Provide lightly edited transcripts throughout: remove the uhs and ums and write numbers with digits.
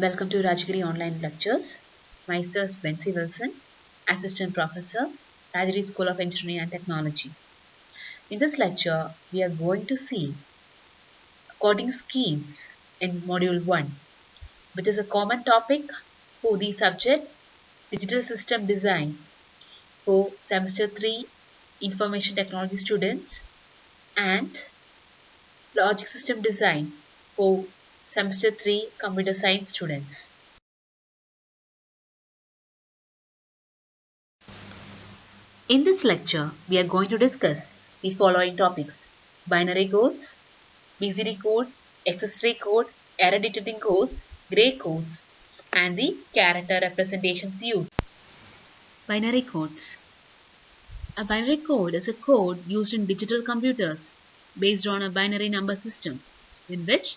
Welcome to Rajgiri Online Lectures. Myself Bency Wilson, Assistant Professor, Rajgiri School of Engineering and Technology. In this lecture, we are going to see coding schemes in Module 1, which is a common topic for the subject Digital System Design for Semester 3 Information Technology students and Logic System Design for Semester 3 Computer Science students. In this lecture, we are going to discuss the following topics: binary codes, BCD code, XS3 code, error detecting codes, gray codes, and the character representations used. Binary codes. A binary code is a code used in digital computers based on a binary number system in which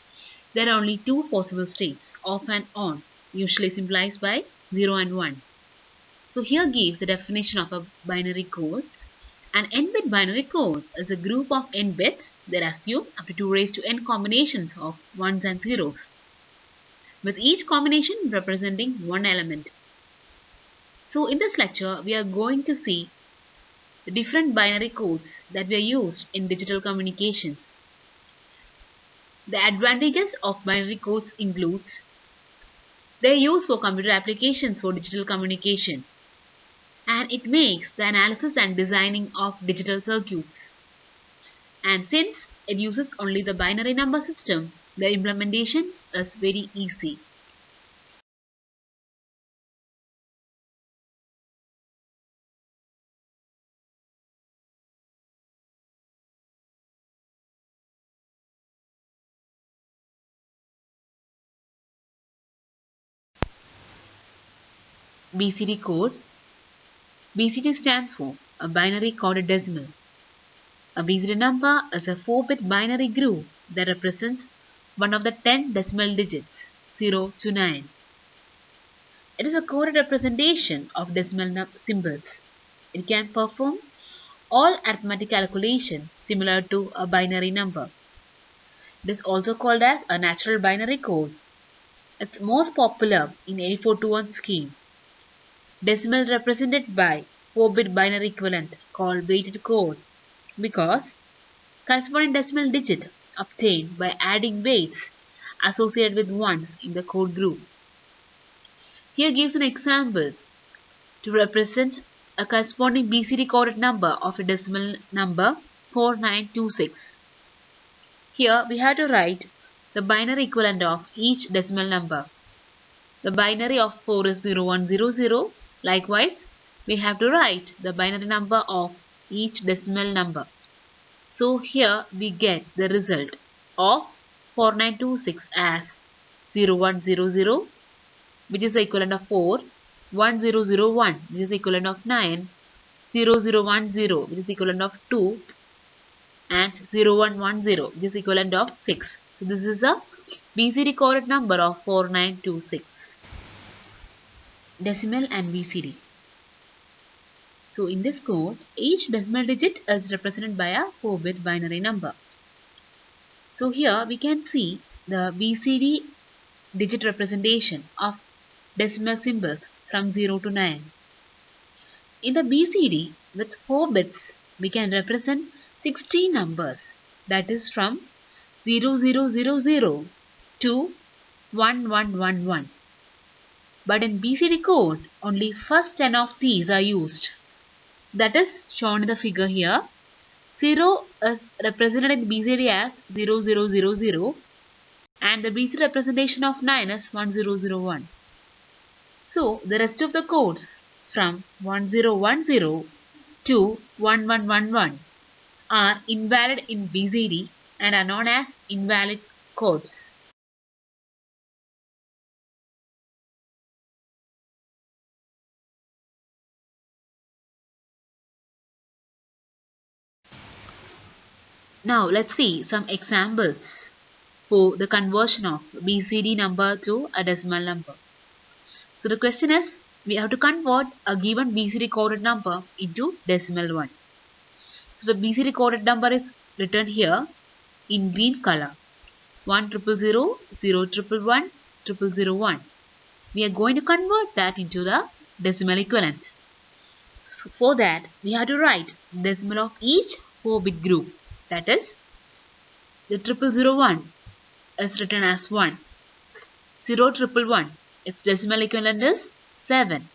there are only two possible states, off and on, usually symbolized by 0 and 1. So here gives the definition of a binary code. An n-bit binary code is a group of n bits that assume up to 2 raised to n combinations of ones and zeros, with each combination representing one element. So in this lecture, we are going to see the different binary codes that were used in digital communications. The advantages of binary codes includes they are used for computer applications for digital communication, and it makes the analysis and designing of digital circuits. And since it uses only the binary number system, the implementation is very easy. BCD code. BCD stands for a binary coded decimal. A BCD number is a 4-bit binary group that represents one of the 10 decimal digits, 0 to 9. It is a coded representation of decimal symbols. It can perform all arithmetic calculations similar to a binary number. It is also called as a natural binary code. It's most popular in 8421 scheme. Decimal represented by 4-bit binary equivalent called weighted code because corresponding decimal digit obtained by adding weights associated with ones in the code group. Here gives an example to represent a corresponding BCD coded number of a decimal number 4926. Here we have to write the binary equivalent of each decimal number. The binary of 4 is 0100. Likewise, we have to write the binary number of each decimal number. So here we get the result of 4926 as 0100, which is the equivalent of 4, 1001, which is the equivalent of 9, 0010, which is the equivalent of 2, and 0110, which is the equivalent of 6. So this is a BCD coded number of 4926. Decimal and BCD. So in this code, each decimal digit is represented by a 4-bit binary number. So here we can see the BCD digit representation of decimal symbols from 0 to 9. In the BCD with 4 bits, we can represent 16 numbers, that is from 0000 to 1111. But in BCD code, only first 10 of these are used. That is shown in the figure here. 0 is represented in BCD as 0000 and the BCD representation of 9 is 1001. So the rest of the codes from 1010 to 1111 are invalid in BCD and are known as invalid codes. Now let's see some examples for the conversion of BCD number to a decimal number. So the question is, we have to convert a given BCD coded number into decimal one. So the BCD coded number is written here in green color: 1000, 0111, 0001. we are going to convert that into the decimal equivalent. So for that, we have to write decimal of each 4-bit group. That is, the 0001 is written as 1. 0111, its decimal equivalent is 7.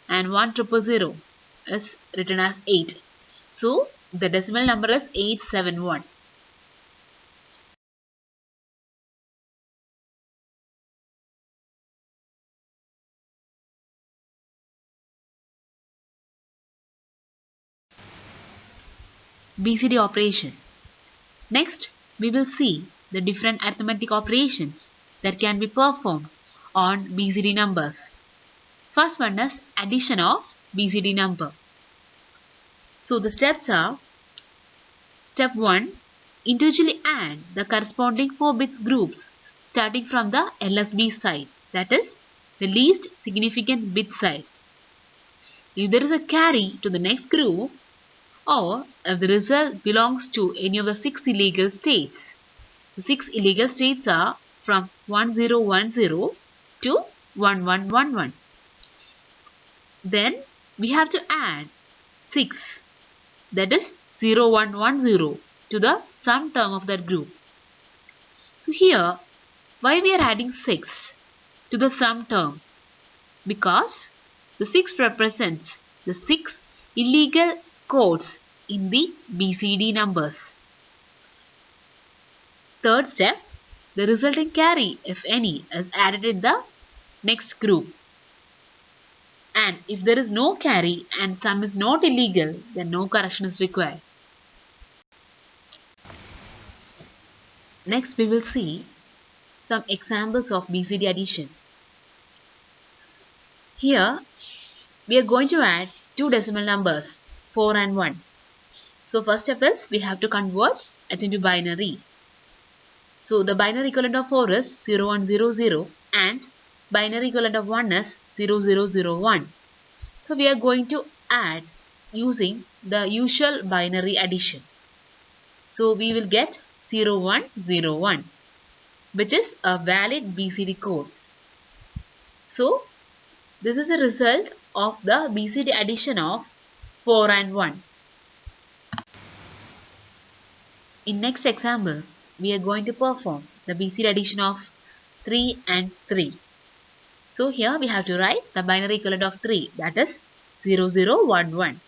And 1000 is written as 8. So the decimal number is 871. BCD operation. Next, we will see the different arithmetic operations that can be performed on BCD numbers. First one is addition of BCD number. So the steps are: step 1. Individually add the corresponding 4-bit groups starting from the LSB side, that is, the least significant bit side. If there is a carry to the next group, or if the result belongs to any of the 6 illegal states. The 6 illegal states are from 1010 to 1111. Then we have to add 6, that is 0110, to the sum term of that group. So here, why we are adding 6 to the sum term? Because the 6 represents the 6 illegal codes in the BCD numbers. Third step, the resulting carry, if any, is added in the next group. And if there is no carry and sum is not illegal, then no correction is required. Next, we will see some examples of BCD addition. Here, we are going to add two decimal numbers, 4 and 1. So first step is we have to convert it into binary. So the binary equivalent of 4 is 0100 and binary equivalent of 1 is 0001. So we are going to add using the usual binary addition. So we will get 0101, which is a valid BCD code. So this is a result of the BCD addition of 4 and 1. In next example, we are going to perform the BCD addition of 3 and 3. So here we have to write the binary equivalent of 3, that is 0011.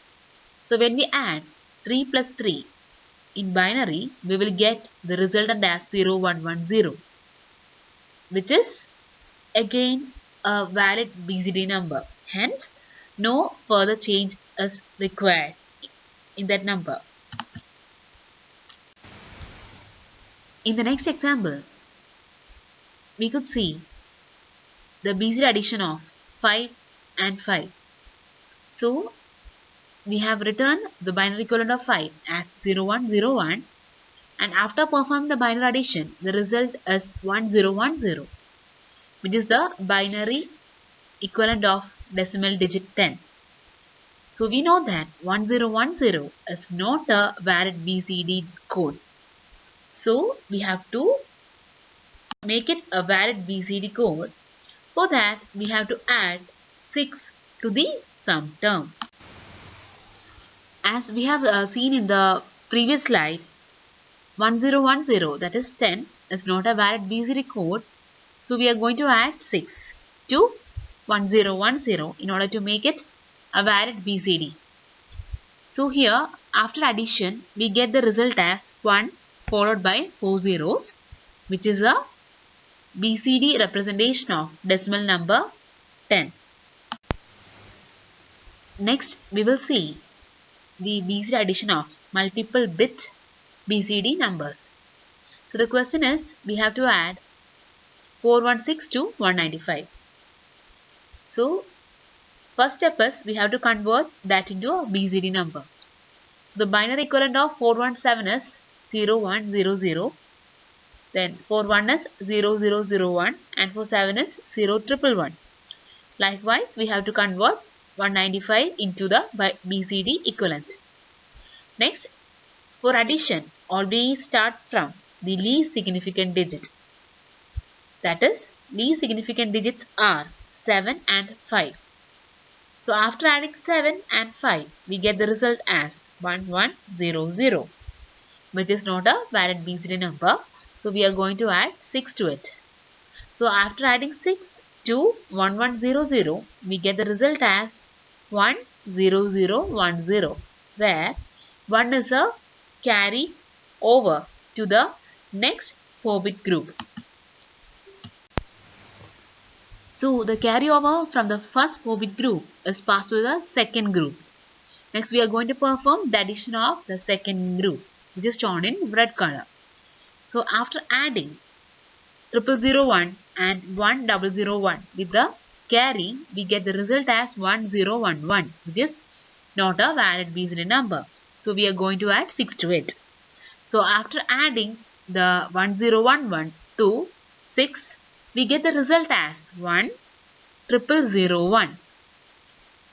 So when we add 3 plus 3 in binary, we will get the resultant as 0110, which is again a valid BCD number. Hence, no further change is required in that number. In the next example, we could see the BCD addition of 5 and 5. So, we have written the binary equivalent of 5 as 0101, and after performing the binary addition, the result is 1010, which is the binary equivalent of decimal digit 10. So, we know that 1010 is not a valid BCD code. So, we have to make it a valid BCD code. For that, we have to add 6 to the sum term. As we have seen in the previous slide, 1010, that is 10, is not a valid BCD code. So, we are going to add 6 to 1010 in order to make it a valid BCD. So, here, after addition, we get the result as 1 followed by 4 zeros, which is a BCD representation of decimal number 10. Next, we will see the BCD addition of multiple bit BCD numbers. So the question is, we have to add 416 to 195. So first step is we have to convert that into a BCD number. The binary equivalent of 417 is 0100, then 41 is 0001, and 47 is 0111. Likewise, we have to convert 195 into the BCD equivalent. Next, for addition, always start from the least significant digit. That is, least significant digits are 7 and 5. So after adding 7 and 5, we get the result as 1100, which is not a valid BCD number. So we are going to add 6 to it. So after adding 6 to 1100, we get the result as 10010, where 1 is a carry over to the next 4-bit group. So the carryover from the first 4-bit group is passed to the second group. Next we are going to perform the addition of the second group, which is shown in red color. So after adding 0001 and 1001 with the carry, we get the result as 1011, which is not a valid BCD number. So we are going to add 6 to it. So after adding the 1011 to 6, we get the result as 10001.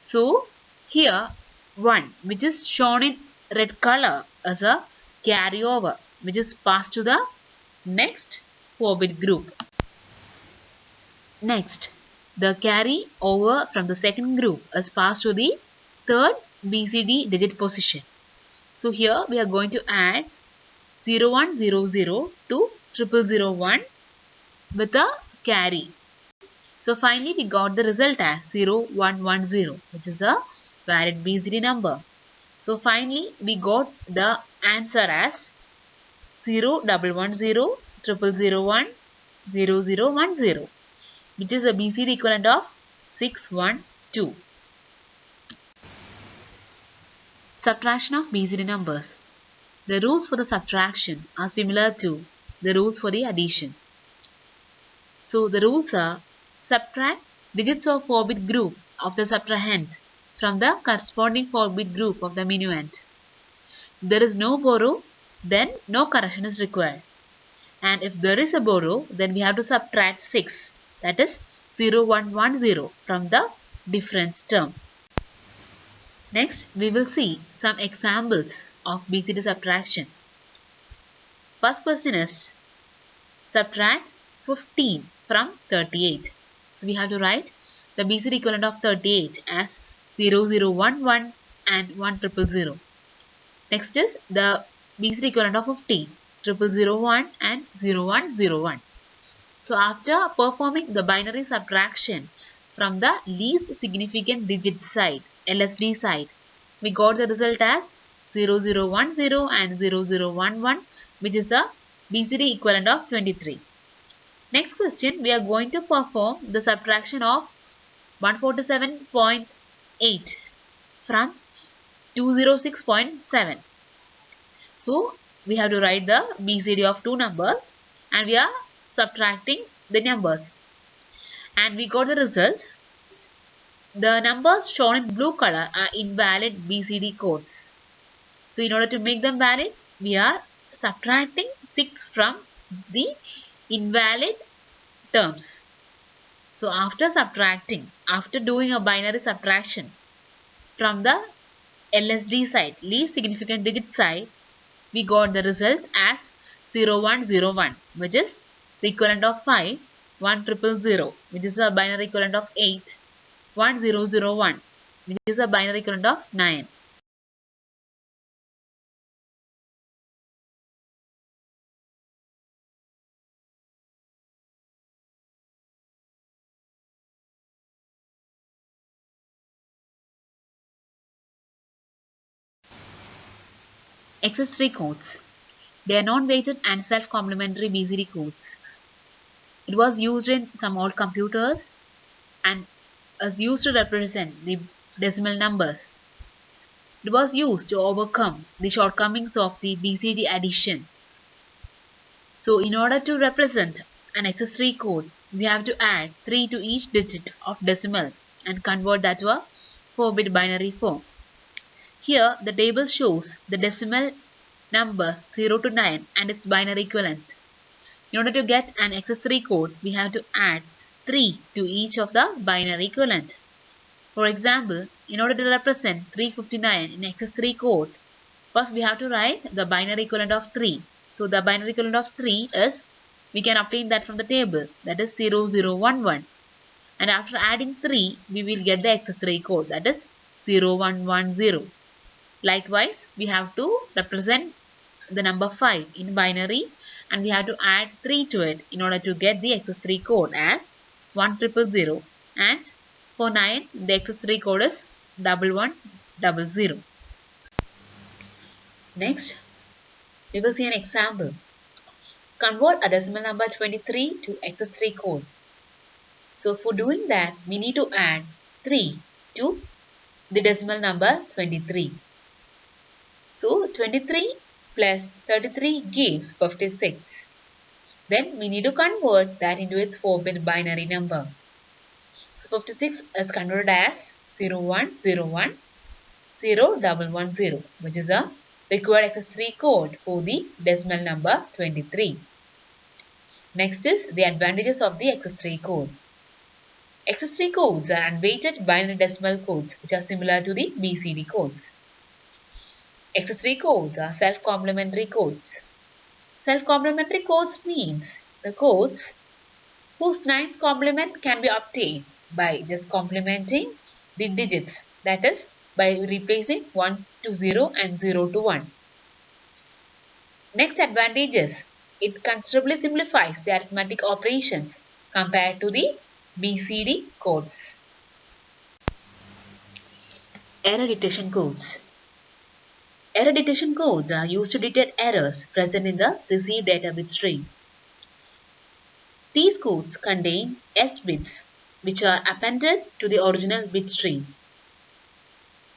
So here 1, which is shown in red color, as a carryover, which is passed to the next 4-bit group. Next, the carry over from the second group is passed to the third BCD digit position. So here we are going to add 0100 to 0001 with a carry. So finally we got the result as 0110, which is a valid BCD number. So finally we got the answer as 0110 0001 0010, which is a BCD equivalent of 612. Subtraction of BCD numbers. The rules for the subtraction are similar to the rules for the addition. So the rules are: subtract digits of 4-bit group of the subtrahend from the corresponding 4-bit group of the minuend. If there is no borrow, then no correction is required. And if there is a borrow, then we have to subtract 6, that is 0110, from the difference term. Next, we will see some examples of BCD subtraction. First question is: subtract 15 from 38. So we have to write the BCD equivalent of 38 as 0011 and 1000. Next is the BCD equivalent of 15, 0001 and 0101. So after performing the binary subtraction from the least significant digit side, LSD side, we got the result as 0010 and 0011, which is the BCD equivalent of 23. Next question, we are going to perform the subtraction of 147.8 from 206.7. So we have to write the BCD of two numbers and we are subtracting the numbers. And we got the result. The numbers shown in blue color are invalid BCD codes. So in order to make them valid, we are subtracting 6 from the invalid terms. So after doing a binary subtraction from the LSD side, least significant digit side, we got the result as 0101, which is the equivalent of 5, 1000, which is a binary equivalent of 8, 1001, which is a binary equivalent of 9. Excess-3 codes. They are non-weighted and self-complementary BCD codes. It was used in some old computers and is used to represent the decimal numbers. It was used to overcome the shortcomings of the BCD addition. So in order to represent an excess-3 code, we have to add 3 to each digit of decimal and convert that to a 4-bit binary form. Here the table shows the decimal numbers 0 to 9 and its binary equivalent. In order to get an excess-3 code, we have to add 3 to each of the binary equivalent. For example, in order to represent 359 in excess-3 code, first we have to write the binary equivalent of 3. So the binary equivalent of 3 is, we can obtain that from the table, that is 0011. and after adding 3 we will get the accessory code, that is 0110. Likewise, we have to represent the number 5 in binary and we have to add 3 to it in order to get the accessory code as 1000, and for 9 the accessory code is 1100. Next, we will see an example. Convert a decimal number 23 to accessory code. So for doing that, we need to add 3 to the decimal number 23. So 23 plus 33 gives 56. Then we need to convert that into its 4-bit binary number. So 56 is converted as 0101 0110, which is a required accessory code for the decimal number 23. Next is the advantages of the accessory code. Accessory codes are unweighted binary decimal codes which are similar to the BCD codes. Accessory codes are self-complementary codes. Self-complementary codes means the codes whose ninth complement can be obtained by just complementing the digits, that is by replacing 1 to 0 and 0 to 1. Next advantage is it considerably simplifies the arithmetic operations compared to the BCD codes. Error detection codes. Error detection codes are used to detect errors present in the received data bit stream. These codes contain S bits which are appended to the original bit stream.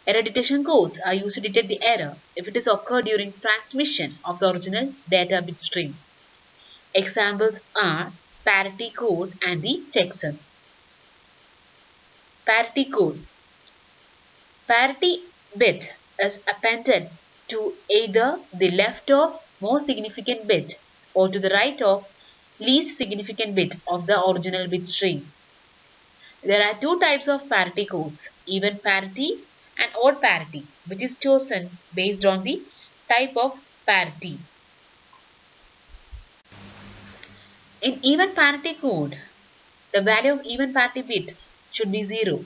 Error detection codes are used to detect the error if it is occurred during transmission of the original data bit stream. Examples are parity code and the checksum. Parity code. Parity bit is appended to either the left of most significant bit or to the right of least significant bit of the original bit stream. There are two types of parity codes, even parity and odd parity, which is chosen based on the type of parity. In even parity code, the value of even parity bit should be 0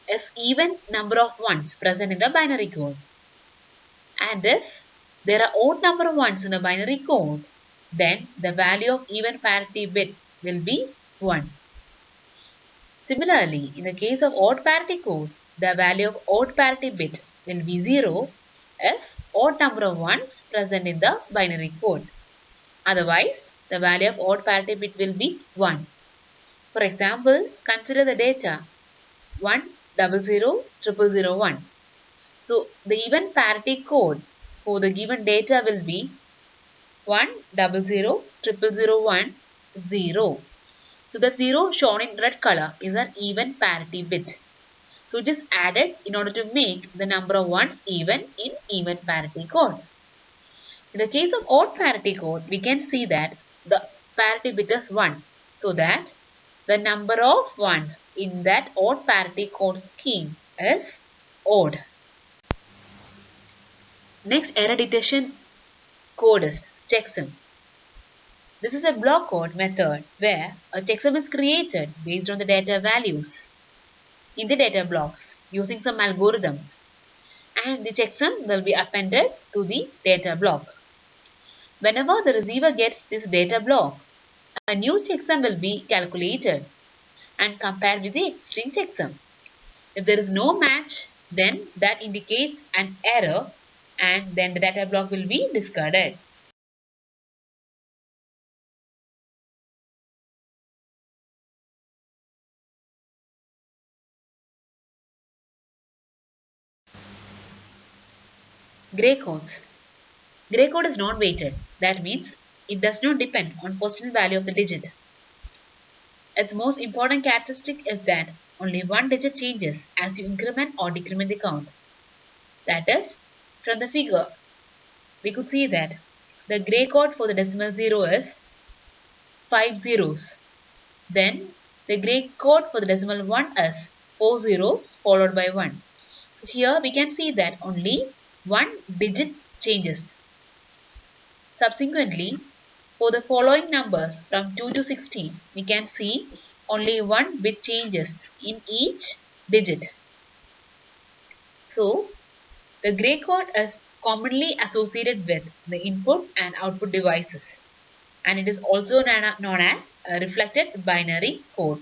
if even number of ones present in the binary code. And if there are odd number of ones in the binary code, then the value of even parity bit will be 1. Similarly, in the case of odd parity code, the value of odd parity bit will be 0 if odd number of ones present in the binary code. Otherwise, the value of odd parity bit will be 1. For example, consider the data 1000001. So, the even parity code for the given data will be 1000001 0. So, the 0 shown in red color is an even parity bit. So, it is added in order to make the number of ones even in even parity code. In the case of odd parity code, we can see that the parity bit is 1. So, that the number of ones in that odd parity code scheme is odd. Next error detection code is checksum. This is a block code method where a checksum is created based on the data values in the data blocks using some algorithms, and the checksum will be appended to the data block. Whenever the receiver gets this data block, a new checksum will be calculated and compared with the existing checksum. If there is no match, then that indicates an error and then the data block will be discarded. Gray codes. Gray code is non-weighted. That means it does not depend on positional value of the digit. Its most important characteristic is that only one digit changes as you increment or decrement the count. That is, from the figure, we could see that the gray code for the decimal 0 is 5 zeros. Then the gray code for the decimal 1 is 4 zeros followed by 1. So here we can see that only one digit changes. Subsequently, for the following numbers from 2 to 16, we can see only one bit changes in each digit. So, the gray code is commonly associated with the input and output devices, and it is also known as a reflected binary code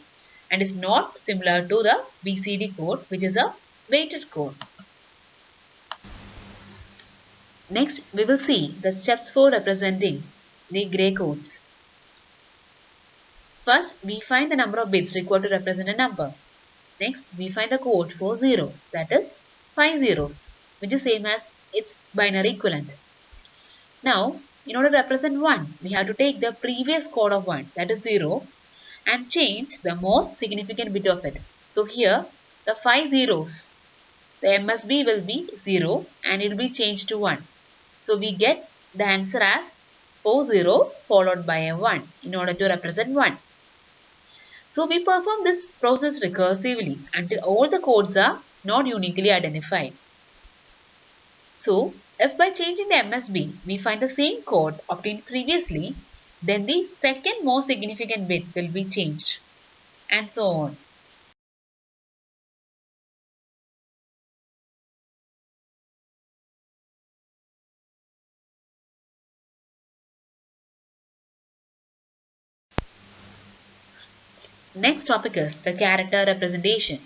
and is not similar to the BCD code, which is a weighted code. Next, we will see the steps for representing the gray codes. First, we find the number of bits required to represent a number. Next, we find the code for 0, that is 5 zeros, which is same as its binary equivalent. Now, in order to represent 1, we have to take the previous code of 1, that is 0, and change the most significant bit of it. So here, the 5 zeros, the MSB will be 0 and it will be changed to 1. So we get the answer as 4 zeros followed by a 1 in order to represent 1. So we perform this process recursively until all the codes are not uniquely identified. So if by changing the MSB we find the same code obtained previously, then the second most significant bit will be changed, and so on. Next topic is the character representation.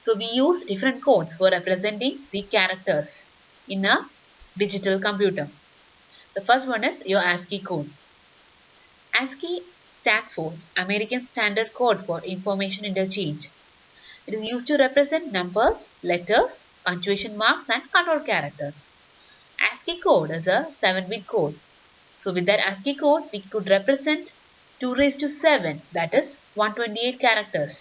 So we use different codes for representing the characters in a digital computer. The first one is your ASCII code. ASCII stands for American Standard Code for Information Interchange. It is used to represent numbers, letters, punctuation marks and control characters. ASCII code is a 7-bit code. So with that ASCII code we could represent 2 raised to 7, that is 128 characters.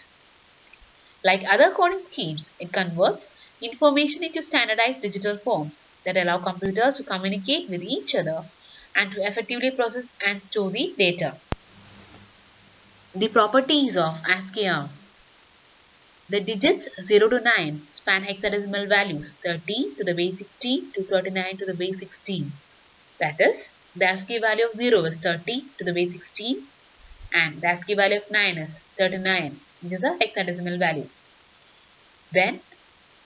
Like other coding schemes, it converts information into standardized digital forms that allow computers to communicate with each other and to effectively process and store the data. The properties of ASCII are: the digits 0 to 9 span hexadecimal values 30 to the base 16 to 39 to the base 16. That is, the ASCII value of 0 is 30 to the base 16 and the ASCII value of 9 is 39, which is a hexadecimal value. Then,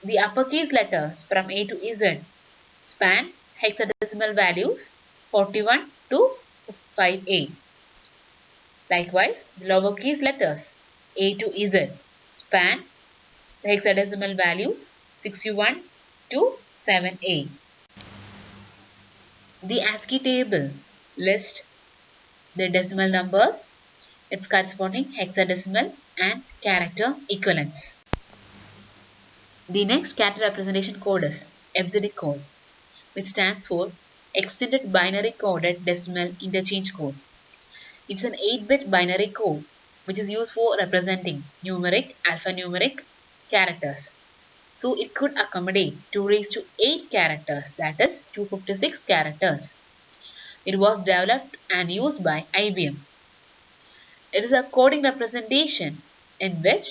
the uppercase letters from A to Z span hexadecimal values 41 to 5A. Likewise, the lowercase letters A to Z span the hexadecimal values 61 to 7A. The ASCII table lists the decimal numbers, its corresponding hexadecimal and character equivalents. The next character representation code is EBCDIC code, which stands for Extended Binary Coded Decimal Interchange Code. It's an 8-bit binary code which is used for representing numeric, alphanumeric characters. So it could accommodate 2 raised to 8 characters, that is 256 characters. It was developed and used by IBM. It is a coding representation in which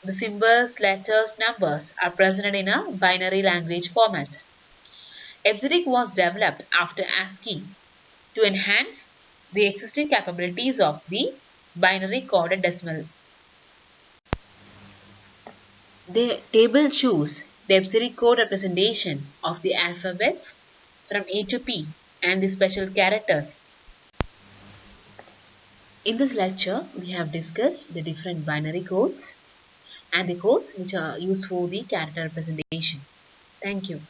the symbols, letters, numbers are presented in a binary language format. EBCDIC was developed after ASCII to enhance the existing capabilities of the binary coded decimal. The table shows the EBCDIC code representation of the alphabets from A to P and the special characters. In this lecture, we have discussed the different binary codes and the codes which are used for the character representation. Thank you.